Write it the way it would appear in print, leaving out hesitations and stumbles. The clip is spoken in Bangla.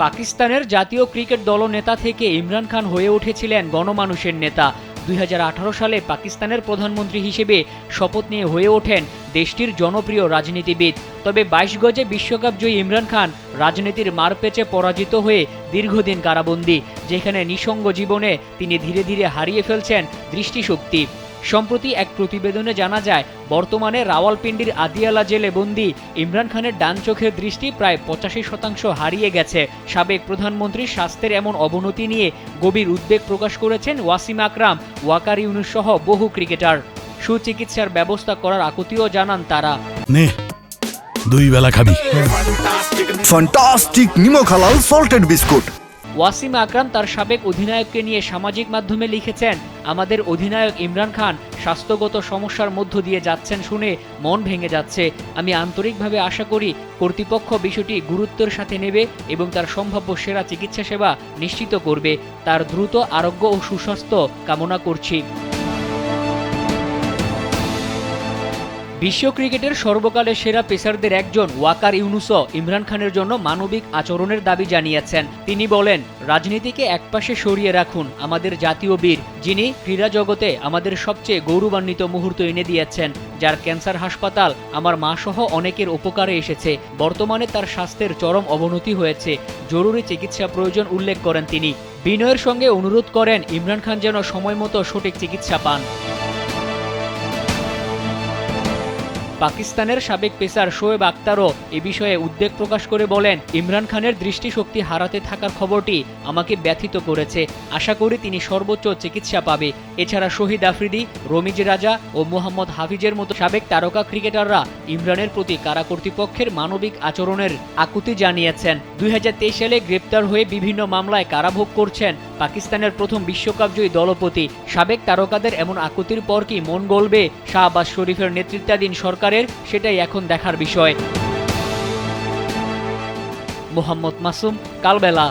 পাকিস্তানের জাতীয় ক্রিকেট দলনেতা থেকে ইমরান খান হয়ে উঠেছিলেন গণমানুষের নেতা। 2018 সালে পাকিস্তানের প্রধানমন্ত্রী হিসেবে শপথ নিয়ে হয়ে ওঠেন দেশটির জনপ্রিয় রাজনীতিবিদ। তবে 22 গজে বিশ্বকাপ জয়ী ইমরান খান রাজনীতির মারপ্যাচে পরাজিত হয়ে দীর্ঘদিন কারাবন্দী, যেখানে নিঃসঙ্গ জীবনে তিনি ধীরে ধীরে হারিয়ে ফেলছেন দৃষ্টিশক্তি। সম্প্রতি এক প্রতিবেদনে জানা যায়, বর্তমানে রাওয়ালপিন্ডির আদিয়ালা জেলে বন্দী ইমরান খানের ডান চোখের দৃষ্টি প্রায় 85% হারিয়ে গেছে। সাবেক প্রধানমন্ত্রীর স্বাস্থ্যের এমন অবনতি নিয়ে গভীর উদ্বেগ প্রকাশ করেছেন ওয়াসিম আকরাম, ওয়াকার ইউনুস সহ বহু ক্রিকেটার। সুচিকিৎসার ব্যবস্থা করার আকুতিও জানান তারা। নে দুই বেলা খাবি ফ্যান্টাস্টিক নিমো খালাল সল্টেড বিস্কুট। ওয়াসিম আকরাম তার সাবেক অধিনায়ককে নিয়ে সামাজিক মাধ্যমে লিখেছেন, আমাদের অধিনায়ক ইমরান খান স্বাস্থ্যগত সমস্যার মধ্য দিয়ে যাচ্ছেন শুনে মন ভেঙে যাচ্ছে। আমি আন্তরিকভাবে আশা করি কর্তৃপক্ষ বিষয়টি গুরুত্বের সাথে নেবে এবং তার সম্ভাব্য সেরা চিকিৎসা সেবা নিশ্চিত করবে। তার দ্রুত আরোগ্য ও সুস্বাস্থ্য কামনা করছি। বিশ্ব ক্রিকেটের সর্বকালের সেরা পেসারদের একজন ওয়াকার ইউনুসও ইমরান খানের জন্য মানবিক আচরণের দাবি জানিয়েছেন। তিনি বলেন, রাজনীতিকে একপাশে সরিয়ে রাখুন, আমাদের জাতীয় বীর, যিনি ক্রীড়া জগতে আমাদের সবচেয়ে গৌরবান্বিত মুহূর্ত এনে দিয়েছেন, যার ক্যান্সার হাসপাতাল আমার মা সহ অনেকের উপকারে এসেছে। বর্তমানে তার স্বাস্থ্যের চরম অবনতি হয়েছে, জরুরি চিকিৎসা প্রয়োজন উল্লেখ করেন তিনি। বিনয়ের সঙ্গে অনুরোধ করেন ইমরান খান যেন সময় মতো সঠিক চিকিৎসা পান। পাকিস্তানের সাবেক পেসার শোয়েব আখতারও এ বিষয়ে উদ্বেগ প্রকাশ করে বলেন, ইমরান খানের দৃষ্টিশক্তি হারাতে থাকার খবরটি আমাকে ব্যথিত করেছে। আশা করি তিনি সর্বোচ্চ চিকিৎসা পাবে। এছাড়া শহীদ আফ্রিদি, রমিজ রাজা ও মোহাম্মদ হাফিজের মতো সাবেক তারকা ক্রিকেটাররা ইমরানের প্রতি কারা কর্তৃপক্ষের মানবিক আচরণের আকুতি জানিয়েছেন। 2023 সালে গ্রেপ্তার হয়ে বিভিন্ন মামলায় কারাভোগ করছেন পাকিস্তানের প্রথম বিশ্বকাপ জয়ী দলপতি। সাবেক তারকাদের এমন আকুতির পর কি মন গলবে শাহবাজ শরীফের নেতৃত্বাধীন সরকারের, সেটাই এখন দেখার বিষয়। মোহাম্মদ মাসুম, কালবেলা।